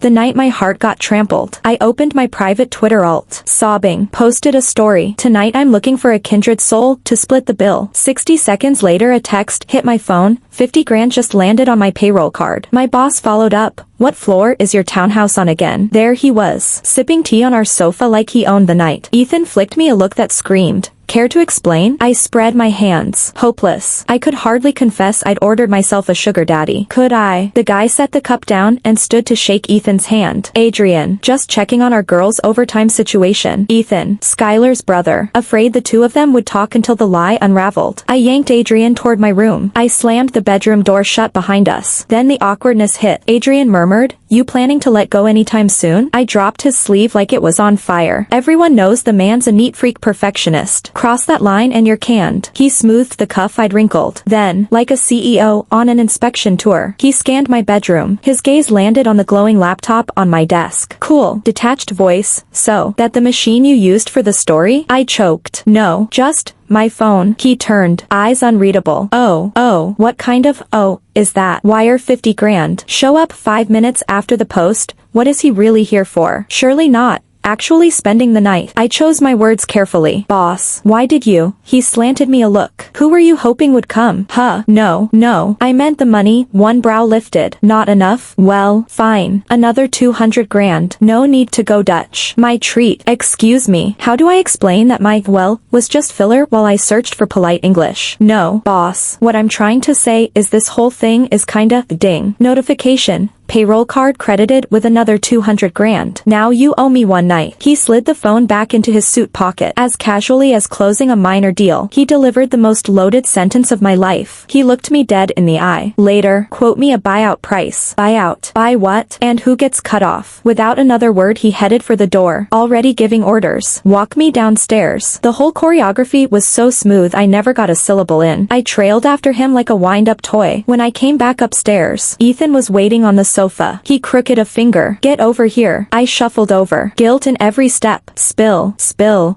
The night my heart got trampled. I opened my private Twitter alt, sobbing, posted a story. Tonight I'm looking for a kindred soul to split the bill. 60 seconds later a text hit my phone. 50 grand just landed on my payroll card. My boss followed up. What floor is your townhouse on again? There he was, sipping tea on our sofa like he owned the night. Ethan flicked me a look that screamed, "Care to explain?" I spread my hands, hopeless. I could hardly confess I'd ordered myself a sugar daddy. Could I? The guy set the cup down and stood to shake Ethan's hand. "Adrian, just checking on our girls' overtime situation." Ethan, Skylar's brother, afraid the two of them would talk until the lie unraveled. I yanked Adrian toward my room. I slammed the bedroom door shut behind us. Then the awkwardness hit. Adrian murmured, "You planning to let go anytime soon?" I dropped his sleeve like it was on fire. Everyone knows the man's a neat freak perfectionist. Cross that line and you're canned. He smoothed the cuff I'd wrinkled. Then, like a CEO on an inspection tour, he scanned my bedroom. His gaze landed on the glowing laptop on my desk. "Cool." Detached voice. "So, that the machine you used for the story?" I choked. "No, just my phone." He turned, eyes unreadable. Oh, what kind of, is that? Wire 50 grand. Show up 5 minutes after the post. What is he really here for? Surely not actually spending the night. I chose my words carefully. "Boss, why did you?" He slanted me a look. "Who were you hoping would come?" No. I meant the money. One brow lifted. "Not enough? Well, fine. Another 200 grand. No need to go Dutch." My treat. "Excuse me. How do I explain that my, was just filler while I searched for polite English?" "No, boss. What I'm trying to say is this whole thing is kinda, ding. Notification. Payroll card credited with another 200 grand. Now you owe me one night." He slid the phone back into his suit pocket. As casually as closing a minor deal, he delivered the most loaded sentence of my life. He looked me dead in the eye. "Later, quote me a buyout price." "Buyout? Buy what? And who gets cut off?" Without another word he headed for the door, already giving orders. "Walk me downstairs." The whole choreography was so smooth I never got a syllable in. I trailed after him like a wind-up toy. When I came back upstairs, Ethan was waiting on the sofa. He crooked a finger. "Get over here." I shuffled over. Guilt in every step. Spill.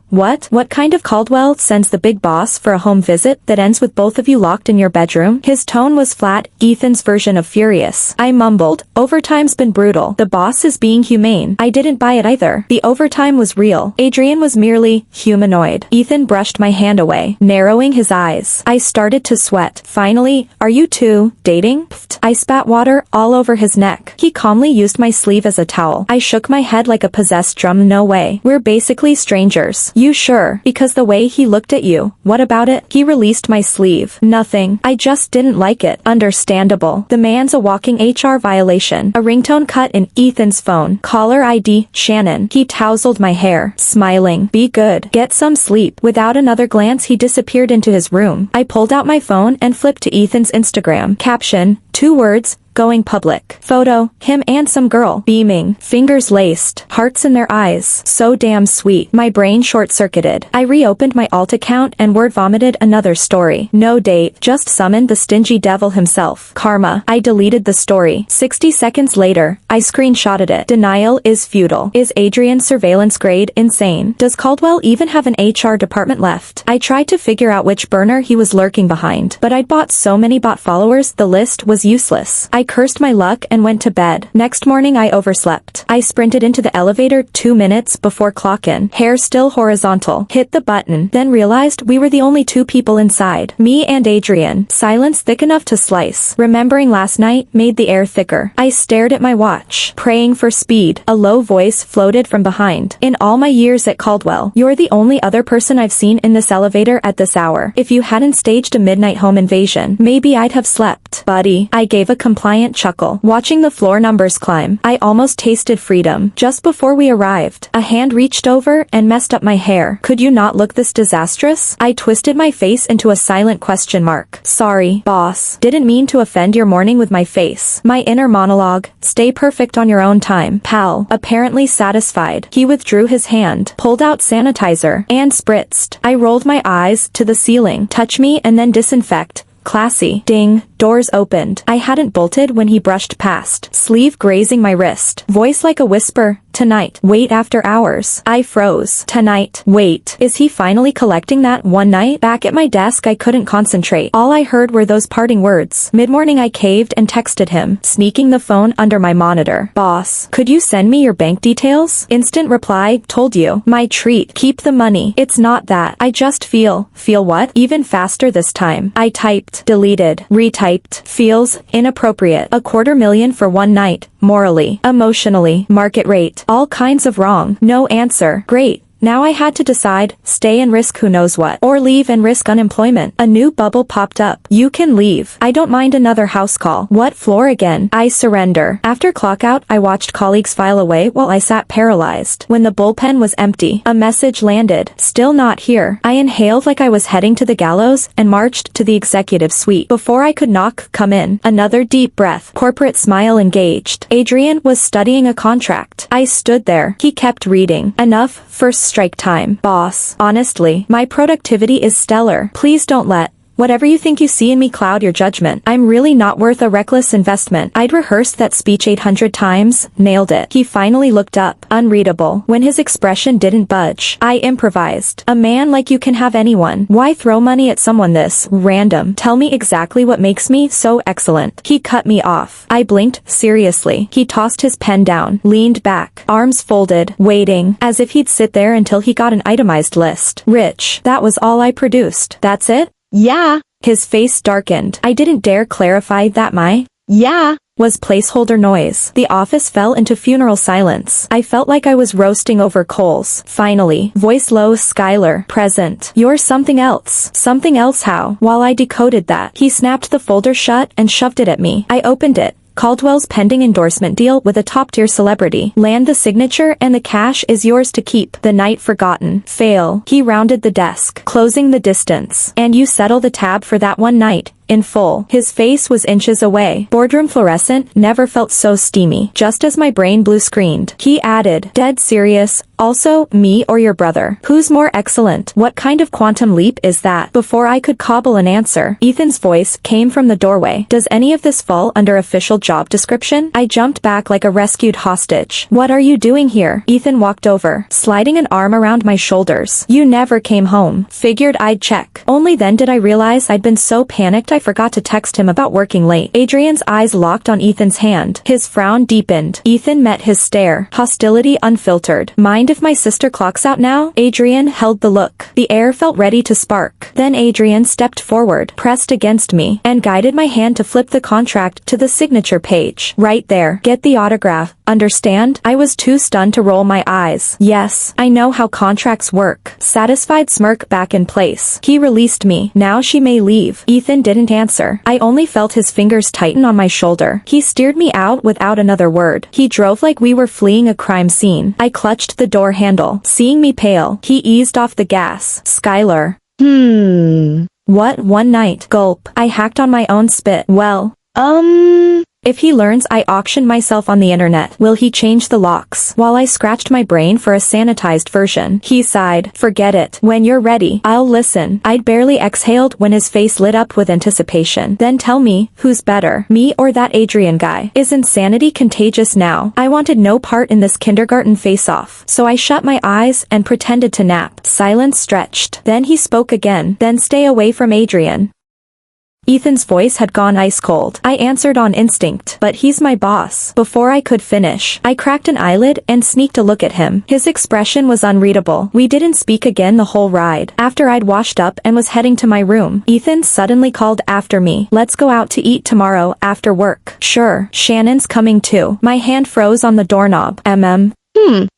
What? What kind of Caldwell sends the big boss for a home visit that ends with both of you locked in your bedroom? His tone was flat, Ethan's version of furious. I mumbled, "Overtime's been brutal. The boss is being humane." I didn't buy it either. The overtime was real. Adrian was merely humanoid. Ethan brushed my hand away, narrowing his eyes. I started to sweat. Finally, "Are you two dating?" Pfft. I spat water all over his neck. He calmly used my sleeve as a towel. I shook my head like a possessed drum. "No way. We're basically strangers." "You sure?" "Because the way he looked at you." "What about it?" He released my sleeve. "Nothing. I just didn't like it." Understandable. The man's a walking HR violation. A ringtone cut in Ethan's phone. Caller ID, Shannon. He tousled my hair, smiling. "Be good. Get some sleep." Without another glance he disappeared into his room. I pulled out my phone and flipped to Ethan's Instagram. Caption, 2 words, "Going public." Photo, him and some girl, beaming, fingers laced, hearts in their eyes. So damn sweet. My brain short-circuited. I reopened my alt account and word vomited another story. No date, just summoned the stingy devil himself. Karma. I deleted the story. 60 seconds later, I screenshotted it. Denial is futile. Is Adrian's surveillance grade insane? Does Caldwell even have an HR department left? I tried to figure out which burner he was lurking behind, but I'd bought so many bot followers the list was useless. I cursed my luck and went to bed. Next morning I overslept. I sprinted into the elevator 2 minutes before clock-in. Hair still horizontal. Hit the button, then realized we were the only 2 people inside. Me and Adrian. Silence thick enough to slice. Remembering last night made the air thicker. I stared at my watch, praying for speed. A low voice floated from behind. "In all my years at Caldwell, you're the only other person I've seen in this elevator at this hour. If you hadn't staged a midnight home invasion, maybe I'd have slept." "Buddy." I gave a compliant chuckle. Watching the floor numbers climb, I almost tasted freedom. Just before we arrived, a hand reached over and messed up my hair. "Could you not look this disastrous?" I twisted my face into a silent question mark. "Sorry, boss. Didn't mean to offend your morning with my face." My inner monologue, "Stay perfect on your own time, pal." Apparently satisfied, he withdrew his hand, pulled out sanitizer, and spritzed. I rolled my eyes to the ceiling. "Touch me and then disinfect." Classy. Ding. Doors opened. I hadn't bolted when he brushed past. Sleeve grazing my wrist. Voice like a whisper. Tonight. Wait after hours. I froze. Tonight. Wait. Is he finally collecting that one night? Back at my desk I couldn't concentrate. All I heard were those parting words. Mid-morning I caved and texted him, sneaking the phone under my monitor. Boss, could you send me your bank details? Instant reply, told you. My treat. Keep the money. It's not that. I just feel what? Even faster this time. I typed, deleted, retyped. Feels inappropriate. $250,000 for one night. Morally, emotionally, market rate. All kinds of wrong. No answer. Great. Now I had to decide, stay and risk who knows what, or leave and risk unemployment. A new bubble popped up. You can leave. I don't mind another house call. What floor again? I surrender. After clockout, I watched colleagues file away while I sat paralyzed. When the bullpen was empty, a message landed. Still not here. I inhaled like I was heading to the gallows and marched to the executive suite. Before I could knock, come in. Another deep breath. Corporate smile engaged. Adrian was studying a contract. I stood there. He kept reading. Enough. First strike time. Boss, honestly, my productivity is stellar. Please don't let whatever you think you see in me cloud your judgment. I'm really not worth a reckless investment. I'd rehearsed that speech 800 times, nailed it. He finally looked up, unreadable. When his expression didn't budge, I improvised. A man like you can have anyone. Why throw money at someone this random? Tell me exactly what makes me so excellent. He cut me off. I blinked, seriously. He tossed his pen down, leaned back, arms folded, waiting, as if he'd sit there until he got an itemized list. Rich. That was all I produced. That's it? Yeah. His face darkened. I didn't dare clarify that my yeah was placeholder noise. The office fell into funeral silence. I felt like I was roasting over coals. Finally, voice low, Skylar, present. You're something else. Something else how? While I decoded that, he snapped the folder shut and shoved it at me. I opened it. Caldwell's pending endorsement deal with a top-tier celebrity. Land the signature and the cash is yours to keep. The night forgotten. Fail. He rounded the desk, closing the distance. And you settle the tab for that one night. In full. His face was inches away. Boardroom fluorescent never felt so steamy. Just as my brain blue screened, he added, dead serious, also, me or your brother. Who's more excellent? What kind of quantum leap is that? Before I could cobble an answer, Ethan's voice came from the doorway. Does any of this fall under official job description? I jumped back like a rescued hostage. What are you doing here? Ethan walked over, sliding an arm around my shoulders. You never came home. Figured I'd check. Only then did I realize I'd been so panicked I forgot to text him about working late. Adrian's eyes locked on Ethan's hand. His frown deepened. Ethan met his stare. Hostility unfiltered. Mind if my sister clocks out now? Adrian held the look. The air felt ready to spark. Then Adrian stepped forward, pressed against me, and guided my hand to flip the contract to the signature page. Right there. Get the autograph. Understand? I was too stunned to roll my eyes. Yes, I know how contracts work. Satisfied smirk back in place. He released me. Now she may leave. Ethan didn't answer. I only felt his fingers tighten on my shoulder. He steered me out without another word. He drove like we were fleeing a crime scene. I clutched the door handle. Seeing me pale, he eased off the gas. Skylar. What one night? Gulp. I hacked on my own spit. Well, if he learns I auctioned myself on the internet, will he change the locks? While I scratched my brain for a sanitized version, he sighed, forget it. When you're ready, I'll listen. I'd barely exhaled when his face lit up with anticipation. Then tell me, who's better, me or that Adrian guy? Is insanity contagious now? I wanted no part in this kindergarten face-off, so I shut my eyes and pretended to nap. Silence stretched. Then he spoke again. Then stay away from Adrian. Ethan's voice had gone ice cold. I answered on instinct, but he's my boss. Before I could finish, I cracked an eyelid and sneaked a look at him. His expression was unreadable. We didn't speak again the whole ride. After I'd washed up and was heading to my room, Ethan suddenly called after me. Let's go out to eat tomorrow after work. Sure, Shannon's coming too. My hand froze on the doorknob.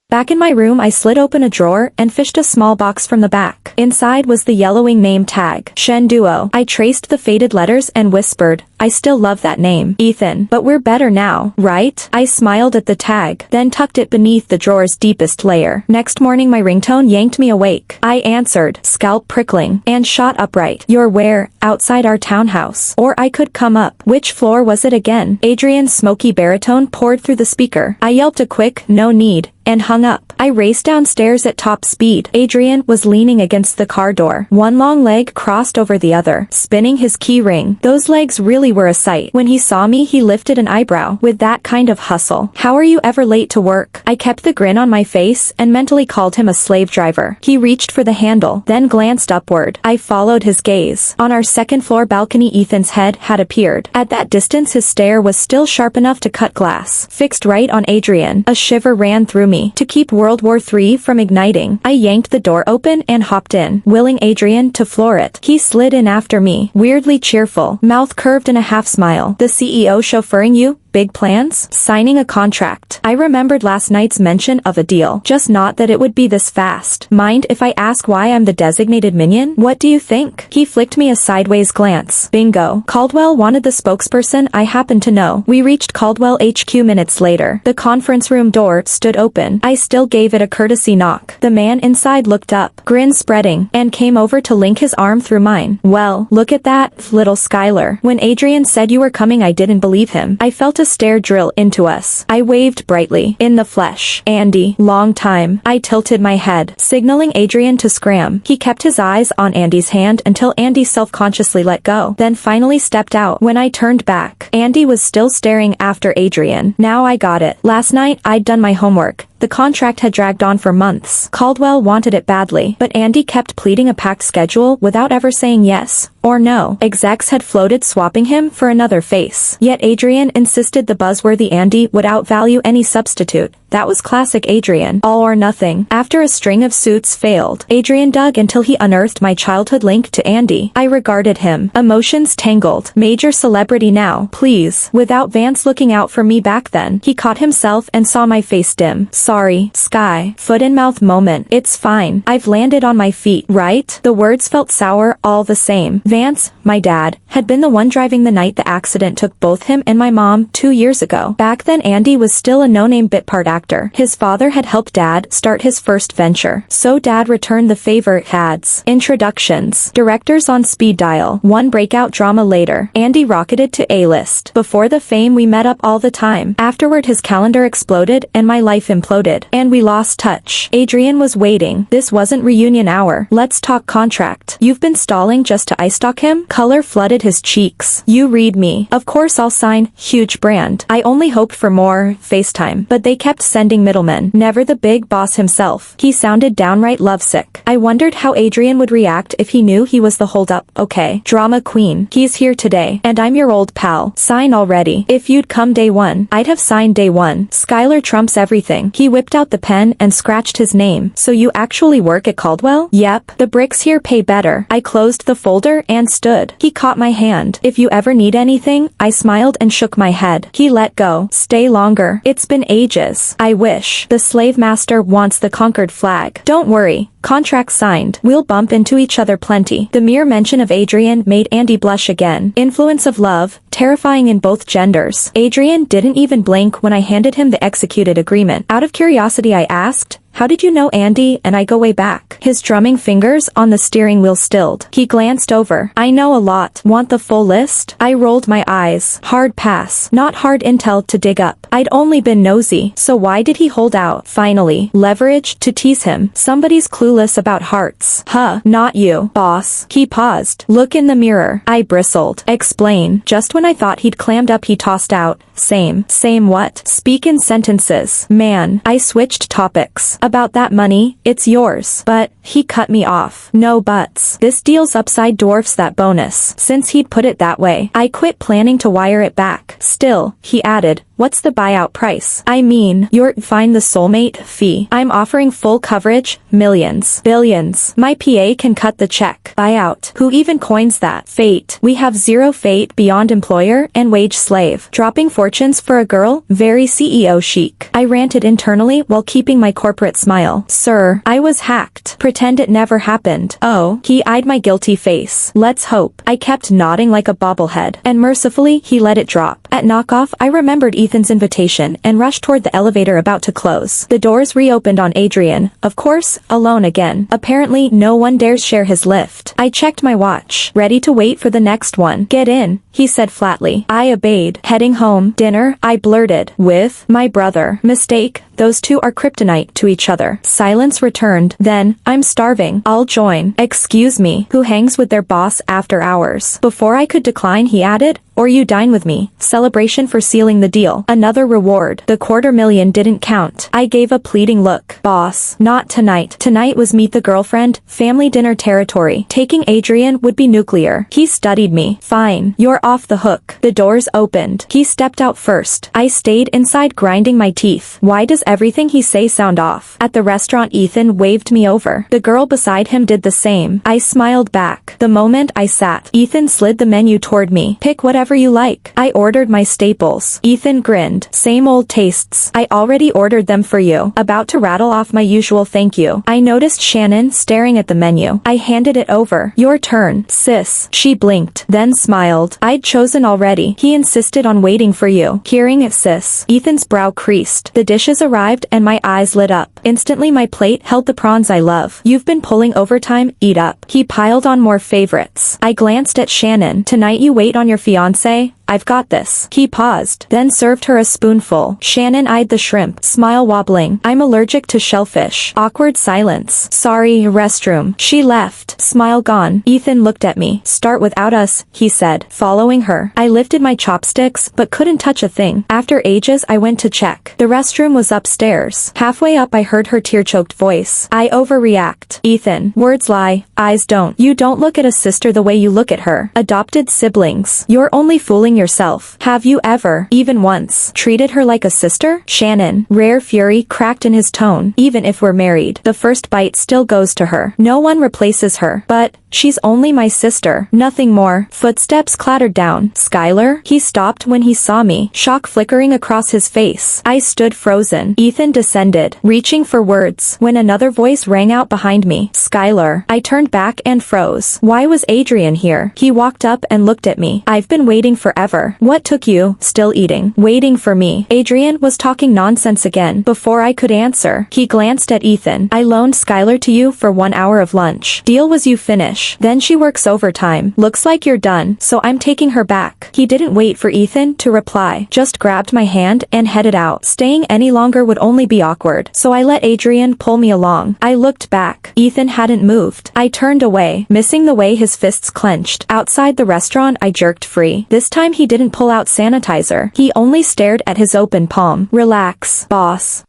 Back in my room I slid open a drawer and fished a small box from the back. Inside was the yellowing name tag. Shen Duo. I traced the faded letters and whispered, I still love that name. Ethan. But we're better now, right? I smiled at the tag, then tucked it beneath the drawer's deepest layer. Next morning my ringtone yanked me awake. I answered, scalp prickling, and shot upright. You're where? Outside our townhouse. Or I could come up. Which floor was it again? Adrian's smoky baritone poured through the speaker. I yelped a quick, no need, and hung up. I raced downstairs at top speed. Adrian was leaning against the car door. One long leg crossed over the other, spinning his key ring. Those legs really were a sight. When he saw me, he lifted an eyebrow. With that kind of hustle, how are you ever late to work? I kept the grin on my face and mentally called him a slave driver. He reached for the handle, then glanced upward. I followed his gaze. On our second-floor balcony, Ethan's head had appeared. At that distance, his stare was still sharp enough to cut glass. Fixed right on Adrian. A shiver ran through me. To keep World War III from igniting, I yanked the door open and hopped in, willing Adrian to floor it. He slid in after me, weirdly cheerful, mouth curved in a half smile. The CEO chauffeuring you? Big plans? Signing a contract. I remembered last night's mention of a deal, just not that it would be this fast. Mind if I ask why I'm the designated minion? What do you think? He flicked me a sideways glance. Bingo. Caldwell wanted the spokesperson I happen to know. We reached Caldwell HQ minutes later. The conference room door stood open. I still gave it a courtesy knock. The man inside looked up, grin spreading, and came over to link his arm through mine. Well, look at that, little Skylar. When Adrian said you were coming, I didn't believe him. I felt a stare drill into us. I waved brightly. In the flesh. Andy. Long time. I tilted my head, signaling Adrian to scram. He kept his eyes on Andy's hand until Andy self-consciously let go, then finally stepped out. When I turned back, Andy was still staring after Adrian. Now I got it. Last night, I'd done my homework. The contract had dragged on for months. Caldwell wanted it badly, but Andy kept pleading a packed schedule without ever saying yes or no. Execs had floated swapping him for another face. Yet Adrian insisted the buzzworthy Andy would outvalue any substitute. That was classic Adrian. All or nothing. After a string of suits failed, Adrian dug until he unearthed my childhood link to Andy. I regarded him. Emotions tangled. Major celebrity now, please. Without Vance looking out for me back then, he caught himself and saw my face dim. Sorry, Sky. Foot in mouth moment. It's fine. I've landed on my feet, right? The words felt sour all the same. Vance, my dad, had been the one driving the night the accident took both him and my mom 2 years ago. Back then Andy was still a no-name bit part actor. His father had helped Dad start his first venture, so Dad returned the favor. Ads, introductions, directors on speed dial. One breakout drama later, Andy rocketed to A-list. Before the fame we met up all the time. Afterward his calendar exploded and my life imploded, and we lost touch. Adrian was waiting. This wasn't reunion hour. Let's talk contract. You've been stalling just to ice stalk him? Color flooded his cheeks. You read me. Of course I'll sign. Huge brand. I only hoped for more FaceTime, but they kept sending middlemen. Never the big boss himself. He sounded downright lovesick. I wondered how Adrian would react if he knew he was the holdup. Okay. Drama queen. He's here today, and I'm your old pal. Sign already. If you'd come day one, I'd have signed day one. Skylar trumps everything. He whipped out the pen and scratched his name. So you actually work at Caldwell? Yep. The bricks here pay better. I closed the folder and stood. He caught my hand. If you ever need anything, I smiled and shook my head. He let go. Stay longer. It's been ages. I wish. The slave master wants the conquered flag. Don't worry. Contract signed. We'll bump into each other plenty. The mere mention of Adrian made Andy blush again. Influence of love, terrifying in both genders. Adrian didn't even blink when I handed him the executed agreement. Out of curiosity I asked, how did you know Andy and I go way back? His drumming fingers on the steering wheel stilled. He glanced over. I know a lot. Want the full list? I rolled my eyes. Hard pass. Not hard intel to dig up. I'd only been nosy. So why did he hold out? Finally. Leverage to tease him. Somebody's clueless about hearts. Huh. Not you, boss. He paused. Look in the mirror. I bristled. Explain. Just when I thought he'd clammed up he tossed out. Same. Same what? Speak in sentences. Man. I switched topics. About that money, it's yours. But, he cut me off. No buts. This deal's upside dwarfs that bonus. Since he'd put it that way, I quit planning to wire it back. Still, he added, what's the buyout price? I mean, you're fine the soulmate fee. I'm offering full coverage, millions, billions. My PA can cut the check. Buyout. Who even coins that? Fate. We have zero fate beyond employer and wage slave. Dropping fortunes for a girl? Very CEO chic. I ranted internally while keeping my corporate that smile. Sir, I was hacked. Pretend it never happened. Oh, he eyed my guilty face. Let's hope. I kept nodding like a bobblehead, and mercifully he let it drop. At knockoff, I remembered Ethan's invitation and rushed toward the elevator about to close. The doors reopened on Adrian, of course, alone again. Apparently, no one dares share his lift. I checked my watch, ready to wait for the next one. Get in, he said flatly. I obeyed. Heading home, dinner, I blurted. With my brother. Mistake. Those two are kryptonite to each other. Silence returned. Then, I'm starving. I'll join. Excuse me. Who hangs with their boss after hours? Before I could decline, he added, or you dine with me. Celebration for sealing the deal. Another reward. The $250,000 didn't count. I gave a pleading look. Boss, not tonight. Tonight was meet the girlfriend, family dinner territory. Taking Adrian would be nuclear. He studied me. Fine. You're off the hook. The doors opened. He stepped out first. I stayed inside grinding my teeth. Why does everything he say sound off? At the restaurant, Ethan waved me over. The girl beside him did the same. I smiled back. The moment I sat, Ethan slid the menu toward me. Pick whatever you like. I ordered my staples. Ethan grinned. Same old tastes. I already ordered them for you. About to rattle off my usual thank you. I noticed Shannon staring at the menu. I handed it over. Your turn, sis. She blinked, then smiled. I'd chosen already. He insisted on waiting for you. Hearing it, sis. Ethan's brow creased. The dishes arrived and my eyes lit up. Instantly my plate held the prawns I love. You've been pulling overtime, eat up. He piled on more favorites. I glanced at Shannon. Tonight you wait on your fiancé? I've got this. He paused, then served her a spoonful. Shannon eyed the shrimp, smile wobbling. I'm allergic to shellfish. Awkward silence. Sorry, restroom. She left, smile gone. Ethan looked at me. Start without us, he said, following her. I lifted my chopsticks, but couldn't touch a thing. After ages I went to check. The restroom was upstairs. Halfway up I heard her tear-choked voice. I overreact. Ethan, words lie, eyes don't. You don't look at a sister the way you look at her. Adopted siblings. You're only fooling yourself. Have you ever, even once, treated her like a sister? Shannon, rare fury cracked in his tone. Even if we're married, the first bite still goes to her. No one replaces her. But, she's only my sister. Nothing more. Footsteps clattered down. Skylar? He stopped when he saw me, shock flickering across his face. I stood frozen. Ethan descended, reaching for words, when another voice rang out behind me. Skylar. I turned back and froze. Why was Adrian here? He walked up and looked at me. I've been waiting forever. What took you? Still eating. Waiting for me. Adrian was talking nonsense again. Before I could answer, he glanced at Ethan. I loaned Skylar to you for 1 hour of lunch. Deal was you finish. Then she works overtime. Looks like you're done, so I'm taking her back. He didn't wait for Ethan to reply. Just grabbed my hand and headed out. Staying any longer would only be awkward, so I let Adrian pull me along. I looked back. Ethan hadn't moved. I turned away, missing the way his fists clenched. Outside the restaurant I jerked free. This time he didn't pull out sanitizer. He only stared at his open palm. Relax, boss.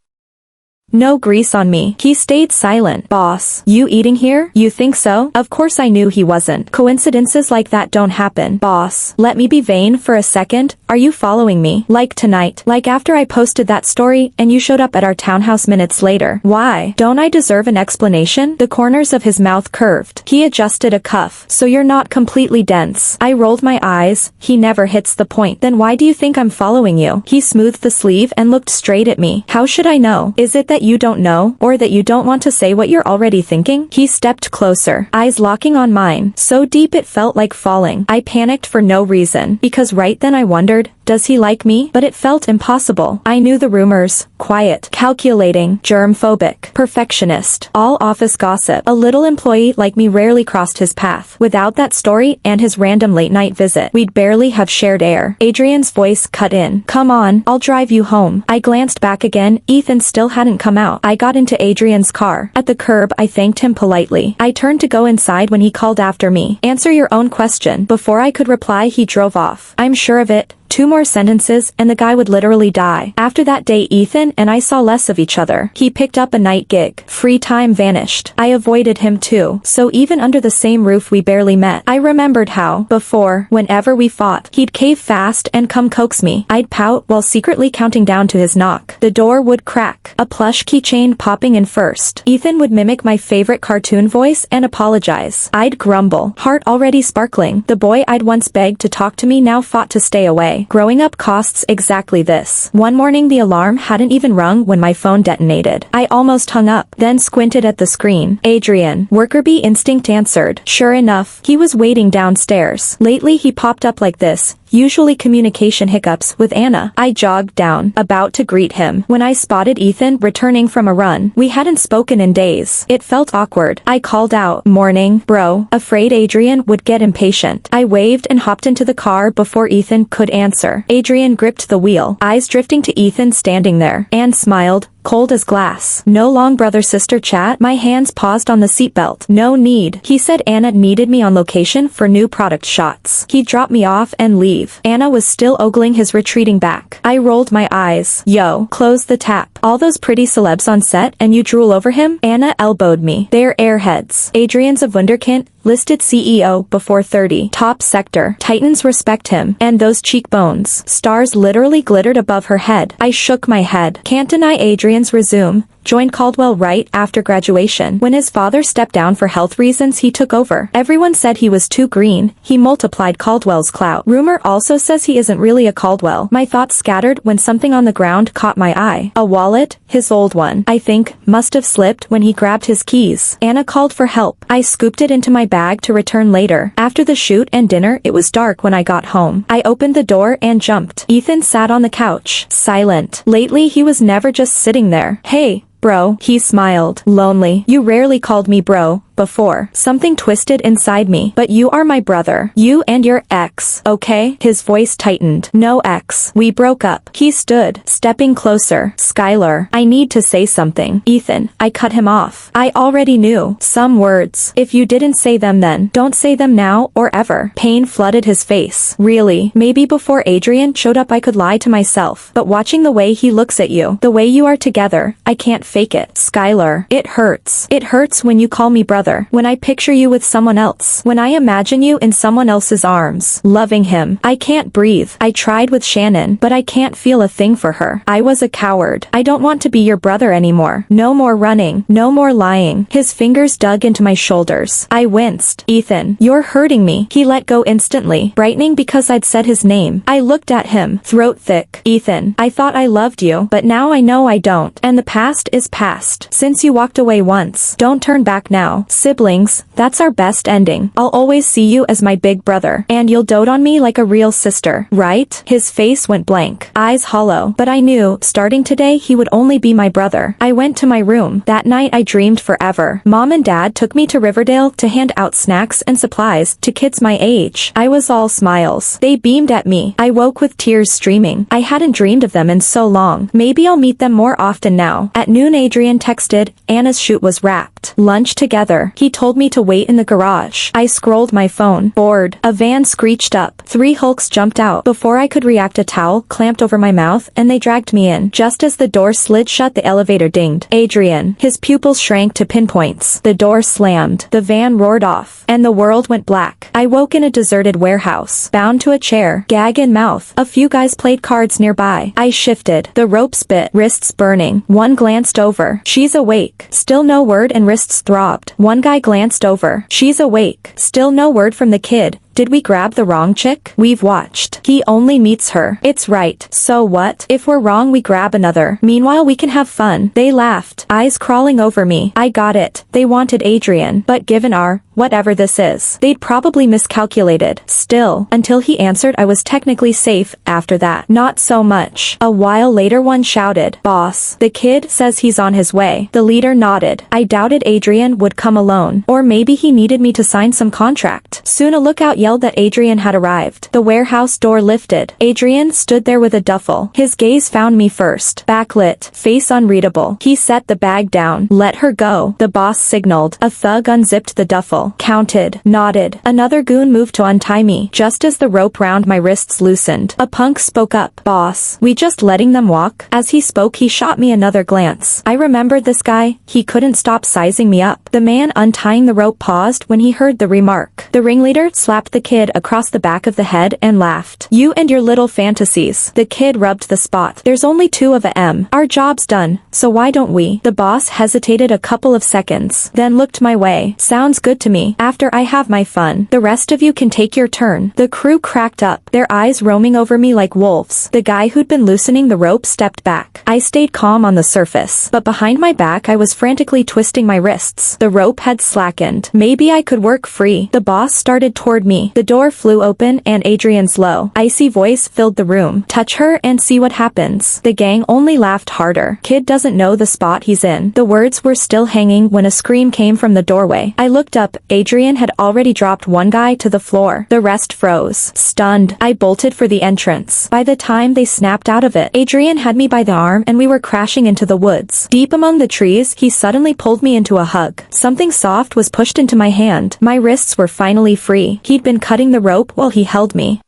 No grease on me. He stayed silent. Boss, you eating here? You think so? Of course I knew he wasn't. Coincidences like that don't happen. Boss, let me be vain for a second. Are you following me? Like tonight. Like after I posted that story and you showed up at our townhouse minutes later. Why? Don't I deserve an explanation? The corners of his mouth curved. He adjusted a cuff. So you're not completely dense. I rolled my eyes. He never hits the point. Then why do you think I'm following you? He smoothed the sleeve and looked straight at me. How should I know? Is it that you don't know, or that you don't want to say what you're already thinking? He stepped closer, eyes locking on mine, so deep it felt like falling. I panicked for no reason, because right then I wondered, does he like me? But it felt impossible. I knew the rumors. Quiet, calculating, germ-phobic, perfectionist, all office gossip. A little employee like me rarely crossed his path. Without that story and his random late-night visit, we'd barely have shared air. Adrian's voice cut in. Come on, I'll drive you home. I glanced back again. Ethan still hadn't come out. I got into Adrian's car. At the curb, I thanked him politely. I turned to go inside when he called after me. Answer your own question. Before I could reply, he drove off. I'm sure of it. 2 more sentences and the guy would literally die. After that day, Ethan and I saw less of each other. He picked up a night gig. Free time vanished. I avoided him too. So even under the same roof we barely met. I remembered how, before, whenever we fought, he'd cave fast and come coax me. I'd pout while secretly counting down to his knock. The door would crack. A plush keychain popping in first. Ethan would mimic my favorite cartoon voice and apologize. I'd grumble. Heart already sparkling. The boy I'd once begged to talk to me now fought to stay away. Growing up costs exactly this. One morning the alarm hadn't even rung when my phone detonated. I almost hung up, then squinted at the screen. Adrian. Worker bee instinct answered. Sure enough, he was waiting downstairs. Lately he popped up like this. Usually communication hiccups with Anna. I jogged down, about to greet him, when I spotted Ethan returning from a run. We hadn't spoken in days. It felt awkward. I called out, "Morning, bro," afraid Adrian would get impatient. I waved and hopped into the car before Ethan could answer. Adrian gripped the wheel, eyes drifting to Ethan standing there, and smiled, cold as glass. No long brother-sister chat. My hands paused on the seatbelt. No need. He said Anna needed me on location for new product shots. He dropped me off and leave. Anna was still ogling his retreating back. I rolled my eyes. Yo, close the tap. All those pretty celebs on set and you drool over him? Anna elbowed me. They're airheads. Adrian's a wunderkind, listed CEO before 30. Top sector. Titans respect him. And those cheekbones. Stars literally glittered above her head. I shook my head. Can't deny Adrian's resume. Joined Caldwell right after graduation. When his father stepped down for health reasons he took over. Everyone said he was too green. He multiplied Caldwell's clout. Rumor also says he isn't really a Caldwell. My thoughts scattered when something on the ground caught my eye. A wallet, his old one, I think, must have slipped when he grabbed his keys. Anna called for help. I scooped it into my bag to return later. After the shoot and dinner it was dark when I got home. I opened the door and jumped. Ethan sat on the couch, silent. Lately he was never just sitting there. Hey, bro, he smiled. Lonely. You rarely called me bro before. Something twisted inside me. But you are my brother. You and your ex, okay? His voice tightened. No ex. We broke up. He stood, stepping closer. Skylar, I need to say something. Ethan, I cut him off. I already knew. Some words. If you didn't say them then, don't say them now or ever. Pain flooded his face. Really, maybe before Adrian showed up I could lie to myself. But watching the way he looks at you, the way you are together, I can't fake it. Skylar, it hurts. It hurts when you call me brother. When I picture you with someone else. When I imagine you in someone else's arms. Loving him. I can't breathe. I tried with Shannon, but I can't feel a thing for her. I was a coward. I don't want to be your brother anymore. No more running. No more lying. His fingers dug into my shoulders. I winced. Ethan, you're hurting me. He let go instantly, brightening because I'd said his name. I looked at him, throat thick. Ethan, I thought I loved you, but now I know I don't. And the past is past. Since you walked away once, don't turn back now. Siblings, that's our best ending. I'll always see you as my big brother. And you'll dote on me like a real sister, right? His face went blank, eyes hollow. But I knew, starting today he would only be my brother. I went to my room. That night I dreamed forever. Mom and Dad took me to Riverdale to hand out snacks and supplies to kids my age. I was all smiles. They beamed at me. I woke with tears streaming. I hadn't dreamed of them in so long. Maybe I'll meet them more often now. At noon Adrian texted, Anna's shoot was wrapped. Lunch together. He told me to wait in the garage. I scrolled my phone. Bored. A van screeched up. 3 Hulks jumped out. Before I could react a towel clamped over my mouth and they dragged me in. Just as the door slid shut the elevator dinged. Adrian. His pupils shrank to pinpoints. The door slammed. The van roared off. And the world went black. I woke in a deserted warehouse. Bound to a chair. Gag in mouth. A few guys played cards nearby. I shifted. The ropes bit. Wrists burning. One glanced over. She's awake. Still no word and wrists throbbed. One guy glanced over. She's awake. Still no word from the kid. Did we grab the wrong chick? We've watched. He only meets her. It's right. So what? If we're wrong we grab another. Meanwhile we can have fun. They laughed. Eyes crawling over me. I got it. They wanted Adrian. But given our, whatever this is, they'd probably miscalculated. Still, until he answered I was technically safe. After that, not so much. A while later one shouted, Boss, the kid says he's on his way. The leader nodded. I doubted Adrian would come alone. Or maybe he needed me to sign some contract. Soon a lookout yelled that Adrian had arrived. The warehouse door lifted. Adrian stood there with a duffel. His gaze found me first. Backlit, face unreadable. He set the bag down. Let her go. The boss signaled. A thug unzipped the duffel. Counted. Nodded. Another goon moved to untie me. Just as the rope round my wrists loosened, a punk spoke up. Boss, we just letting them walk? As he spoke he shot me another glance. I remembered this guy. He couldn't stop sizing me up. The man untying the rope paused when he heard the remark. The ringleader slapped the the kid across the back of the head and laughed. You and your little fantasies. The kid rubbed the spot. There's only 2 of them. Our job's done, so why don't we? The boss hesitated a couple of seconds, then looked my way. Sounds good to me. After I have my fun, the rest of you can take your turn. The crew cracked up, their eyes roaming over me like wolves. The guy who'd been loosening the rope stepped back. I stayed calm on the surface, but behind my back I was frantically twisting my wrists. The rope had slackened. Maybe I could work free. The boss started toward me. The door flew open and Adrian's low, icy voice filled the room. Touch her and see what happens. The gang only laughed harder. Kid doesn't know the spot he's in. The words were still hanging when a scream came from the doorway. I looked up. Adrian had already dropped one guy to the floor. The rest froze. Stunned, I bolted for the entrance. By the time they snapped out of it, Adrian had me by the arm and we were crashing into the woods. Deep among the trees, he suddenly pulled me into a hug. Something soft was pushed into my hand. My wrists were finally free. He'd been cutting the rope while he held me.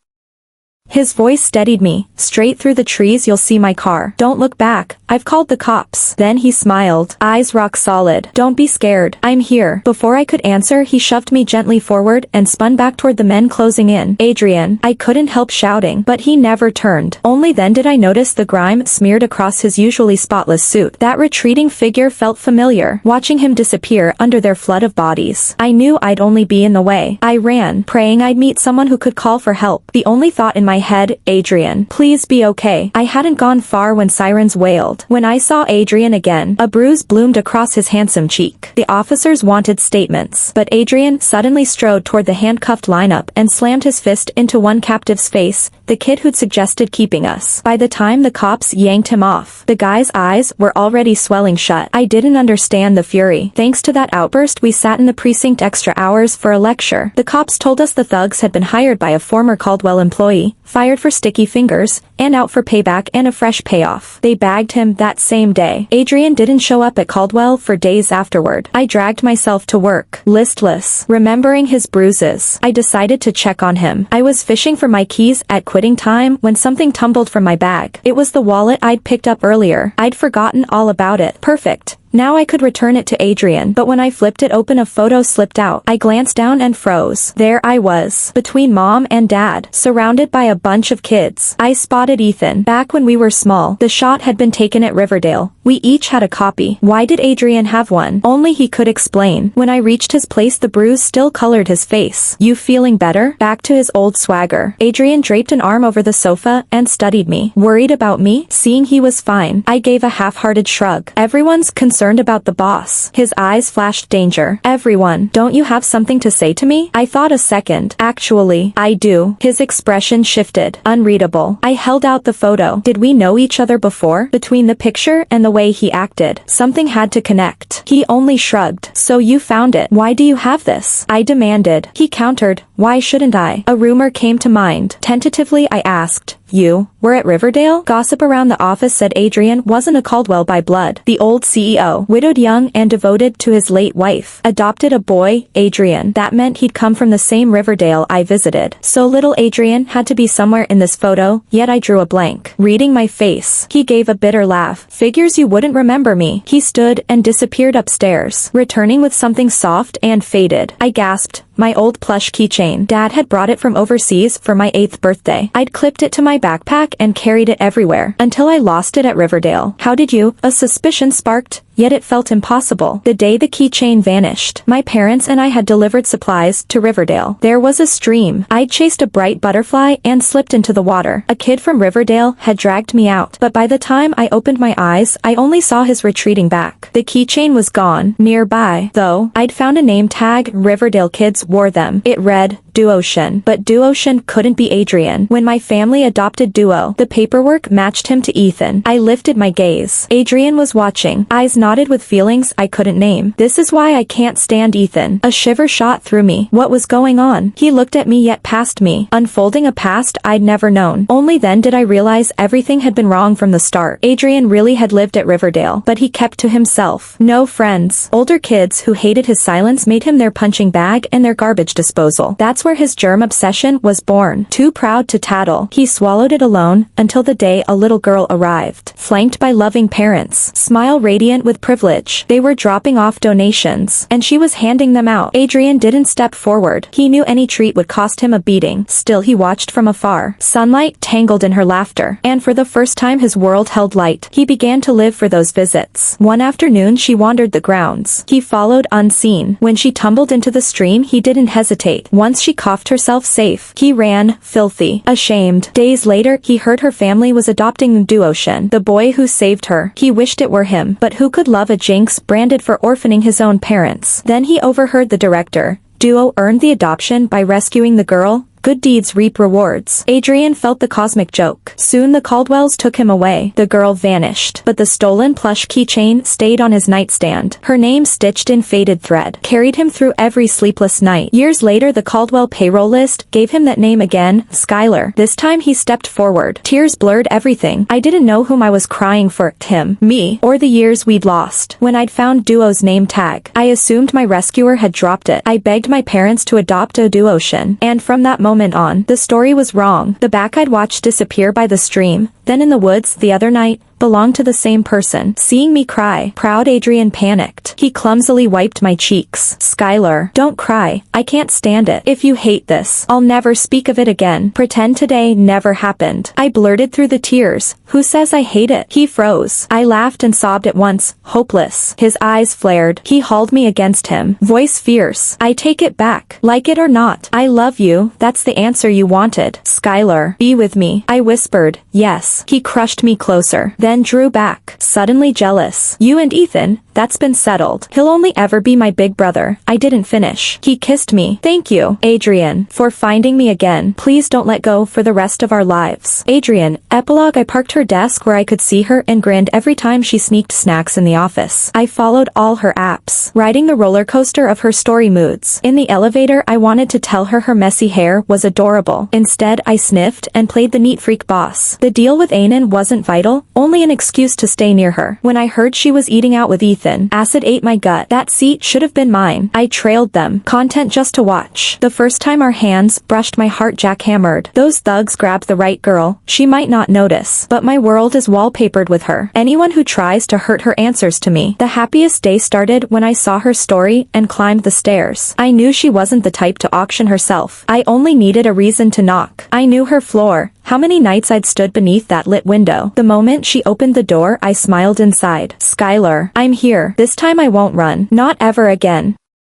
His voice steadied me. Straight through the trees you'll see my car. Don't look back. I've called the cops. Then he smiled. Eyes rock solid. Don't be scared. I'm here. Before I could answer, he shoved me gently forward and spun back toward the men closing in. Adrian. I couldn't help shouting, but he never turned. Only then did I notice the grime smeared across his usually spotless suit. That retreating figure felt familiar. Watching him disappear under their flood of bodies, I knew I'd only be in the way. I ran, praying I'd meet someone who could call for help. The only thought in my head, Adrian, please be okay. I hadn't gone far when sirens wailed. When I saw Adrian again, a bruise bloomed across his handsome cheek. The officers wanted statements, but Adrian suddenly strode toward the handcuffed lineup and slammed his fist into one captive's face, the kid who'd suggested keeping us. By the time the cops yanked him off, the guy's eyes were already swelling shut. I didn't understand the fury. Thanks to that outburst, we sat in the precinct extra hours for a lecture. The cops told us the thugs had been hired by a former Caldwell employee, fired for sticky fingers, and out for payback and a fresh payoff. They bagged him that same day. Adrian didn't show up at Caldwell for days afterward. I dragged myself to work, listless, remembering his bruises. I decided to check on him. I was fishing for my keys at quitting time when something tumbled from my bag. It was the wallet I'd picked up earlier. I'd forgotten all about it. Perfect. Now I could return it to Adrian, but when I flipped it open a photo slipped out. I glanced down and froze. There I was, between mom and dad, surrounded by a bunch of kids. I spotted Ethan. Back when we were small, the shot had been taken at Riverdale. We each had a copy. Why did Adrian have one? Only he could explain. When I reached his place, the bruise still colored his face. You feeling better? Back to his old swagger. Adrian draped an arm over the sofa and studied me. Worried about me? Seeing he was fine, I gave a half-hearted shrug. Everyone's concerned about the boss. His eyes flashed danger. Everyone, don't you have something to say to me? I thought a second. Actually, I do. His expression shifted. Unreadable. I held out the photo. Did we know each other before? Between the picture and the way he acted, something had to connect. He only shrugged. So you found it. Why do you have this? I demanded. He countered. Why shouldn't I? A rumor came to mind. Tentatively I asked. You were at Riverdale? Gossip around the office said Adrian wasn't a Caldwell by blood. The old CEO, widowed young and devoted to his late wife, adopted a boy, Adrian. That meant he'd come from the same Riverdale I visited. So little Adrian had to be somewhere in this photo, yet I drew a blank. Reading my face, he gave a bitter laugh. Figures you wouldn't remember me. He stood and disappeared upstairs, returning with something soft and faded. I gasped. My old plush keychain. Dad had brought it from overseas for my 8th birthday. I'd clipped it to my backpack and carried it everywhere, until I lost it at Riverdale. How did you? A suspicion sparked, yet it felt impossible. The day the keychain vanished, my parents and I had delivered supplies to Riverdale. There was a stream. I'd chased a bright butterfly and slipped into the water. A kid from Riverdale had dragged me out, but by the time I opened my eyes, I only saw his retreating back. The keychain was gone. Nearby, though, I'd found a name tag. Riverdale kids wore them. It read, Duocean. But Duocean couldn't be Adrian. When my family adopted Duo, the paperwork matched him to Ethan. I lifted my gaze. Adrian was watching, eyes knotted with feelings I couldn't name. This is why I can't stand Ethan. A shiver shot through me. What was going on? He looked at me yet past me, unfolding a past I'd never known. Only then did I realize everything had been wrong from the start. Adrian really had lived at Riverdale, but he kept to himself. No friends. Older kids who hated his silence made him their punching bag and their garbage disposal. That's That's where his germ obsession was born. Too proud to tattle, he swallowed it alone, until the day a little girl arrived, flanked by loving parents, smile radiant with privilege. They were dropping off donations, and she was handing them out. Adrian didn't step forward. He knew any treat would cost him a beating. Still he watched from afar. Sunlight tangled in her laughter, and for the first time his world held light. He began to live for those visits. One afternoon she wandered the grounds. He followed unseen. When she tumbled into the stream he didn't hesitate. Once she coughed herself safe, he ran, filthy, ashamed. Days later he heard her family was adopting Duocean, the boy who saved her. He wished it were him, but who could love a jinx branded for orphaning his own parents? Then he overheard the director. Duo earned the adoption by rescuing the girl. Good deeds reap rewards. Adrian felt the cosmic joke. Soon the Caldwells took him away. The girl vanished, but the stolen plush keychain stayed on his nightstand. Her name stitched in faded thread carried him through every sleepless night. Years later the Caldwell payroll list gave him that name again, Skylar. This time he stepped forward. Tears blurred everything. I didn't know whom I was crying for, him, me, or the years we'd lost. When I'd found Duo's name tag, I assumed my rescuer had dropped it. I begged my parents to adopt a Duocean, and from that moment on, the story was wrong. The back I'd watched disappear by the stream, then in the woods the other night, belonged to the same person. Seeing me cry, proud Adrian panicked. He clumsily wiped my cheeks. Skylar, don't cry. I can't stand it. If you hate this, I'll never speak of it again. Pretend today never happened. I blurted through the tears. Who says I hate it? He froze. I laughed and sobbed at once, hopeless. His eyes flared. He hauled me against him, voice fierce. I take it back. Like it or not, I love you. That's the answer you wanted. Skylar, be with me. I whispered, yes. He crushed me closer, then drew back, suddenly jealous. You and Ethan, that's been settled. He'll only ever be my big brother. I didn't finish. He kissed me. Thank you, Adrian, for finding me again. Please don't let go for the rest of our lives. Adrian, epilogue. I parked her desk where I could see her and grinned every time she sneaked snacks in the office. I followed all her apps, riding the roller coaster of her story moods. In the elevator I wanted to tell her messy hair was adorable. Instead I sniffed and played the neat freak boss. The deal with Anan wasn't vital, only an excuse to stay near her. When I heard she was eating out with Ethan, acid ate my gut. That seat should have been mine. I trailed them, content just to watch. The first time our hands brushed, my heart jackhammered. Those thugs grabbed the right girl. She might not notice, but my world is wallpapered with her. Anyone who tries to hurt her answers to me. The happiest day started when I saw her story and climbed the stairs. I knew she wasn't the type to auction herself. I only needed a reason to knock. I knew her floor. How many nights I'd stood beneath that lit window. The moment she opened the door I smiled inside. Skylar, I'm here. This time I won't run. Not ever again.